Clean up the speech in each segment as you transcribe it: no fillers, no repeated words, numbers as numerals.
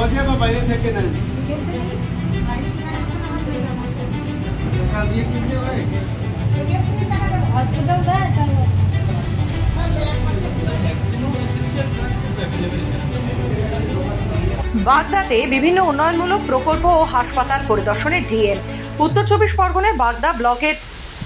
লজে বা বাইরে থেকে নেন? দিয়ে কিনতে হয়। বাগদাতে বিভিন্ন উন্নয়নমূলক প্রকল্প ও হাসপাতাল পরিদর্শনে ডিএম। উত্তর 24 পরগনার বাগদা ব্লকের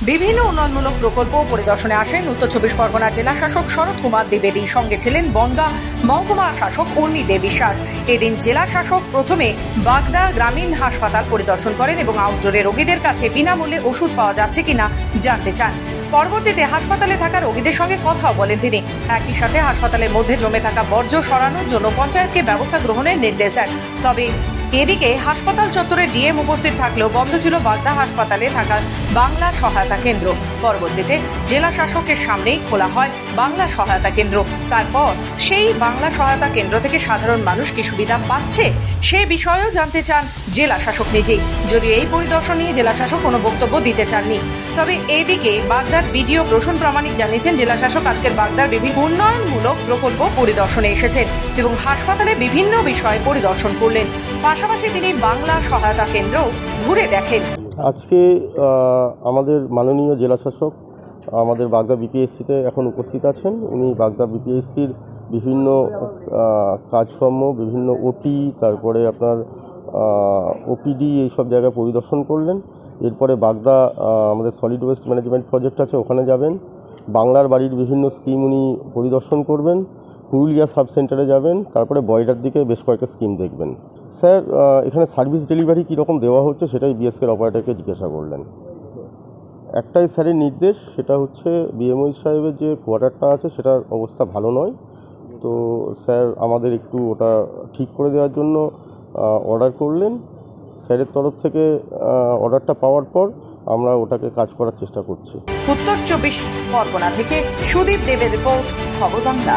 বিভিন্ন উন্নয়নমূলক প্রকল্প পরিদর্শনে আসেন উত্তর 24 পরগনা জেলা শাসক শরৎ কুমার দ্বিবেদী। সঙ্গে ছিলেন বনগাঁ মহকুমা শাসক অন্নি দে বিশ্বাস। এদিন জেলা শাসক প্রথমে বাগদা গ্রামীণ হাসপাতাল পরিদর্শন করেন এবং আউটডোরে রোগীদের কাছে বিনামূল্যে ওষুধ পাওয়া যাচ্ছে কিনা জানতে চান। পরবর্তীতে হাসপাতালে থাকা রোগীদের সঙ্গে কথাও বলেন তিনি। একই সাথে হাসপাতালের মধ্যে জমে থাকা বর্জ্য সরানোর জন্য পঞ্চায়েতকে ব্যবস্থা গ্রহণের নির্দেশ দেন। তবে এদিকে হাসপাতাল চত্বরে ডিএম উপস্থিত থাকলেও বন্ধ ছিল বাগদা হাসপাতালে থাকা বাংলা সহায়তা কেন্দ্র। পরবর্তীতে জেলা শাসকের সামনেই খোলা হয় বাংলা সহায়তা কেন্দ্র। তারপর সেই বাংলা সহায়তা কেন্দ্র থেকে সাধারণ মানুষ কি সুবিধা পাচ্ছে সে বিষয়েও জানতে চান জেলা শাসক নিজেই। যদিও এই পরিদর্শন নিয়ে জেলা শাসক কোনো বক্তব্য দিতে চাননি। তবে এদিকে বাগদার বিডিও প্রসূন প্রামাণিক জানিয়েছেন জেলা শাসক আজকের বাগদার বিভিন্ন উন্নয়নমূলক প্রকল্প পরিদর্শনে এসেছেন এবং হাসপাতালে বিভিন্ন বিষয় পরিদর্শন করলেন। পাশাপাশি তিনি বাংলা সহায়তা কেন্দ্র ঘুরে দেখেন। আজকে আমাদের মাননীয় জেলা শাসক আমাদের বাগদা বিপিএসসিতে এখন উপস্থিত আছেন। উনি বাগদা বিপিএসসির বিভিন্ন কাজকর্ম, বিভিন্ন ওটি, তারপরে আপনার ওপিডি এইসব জায়গায় পরিদর্শন করলেন। এরপরে বাগদা আমাদের সলিড ওয়েস্ট ম্যানেজমেন্ট প্রজেক্ট আছে, ওখানে যাবেন। বাংলার বাড়ির বিভিন্ন স্কিম উনি পরিদর্শন করবেন। পুরুলিয়া সাব সেন্টারে যাবেন। তারপরে বয়ডার দিকে বেশ কয়েকটা স্কিম দেখবেন। স্যার, এখানে সার্ভিস ডেলিভারি কীরকম দেওয়া হচ্ছে সেটাই বিএসকের অপারেটরকে জিজ্ঞাসা করলেন। একটাই স্যারের নির্দেশ, সেটা হচ্ছে বিএমওই সাহেবের যে কোয়ার্টারটা আছে সেটার অবস্থা ভালো নয়। তো স্যার আমাদের একটু ওটা ঠিক করে দেওয়ার জন্য অর্ডার করলেন। স্যারের তরফ থেকে অর্ডারটা পাওয়ার পর আমরা ওটাকে কাজ করার চেষ্টা করছি। উত্তর 24 পরগনা থেকে সুদীপ দেবের রিপোর্ট, খবর বাংলা।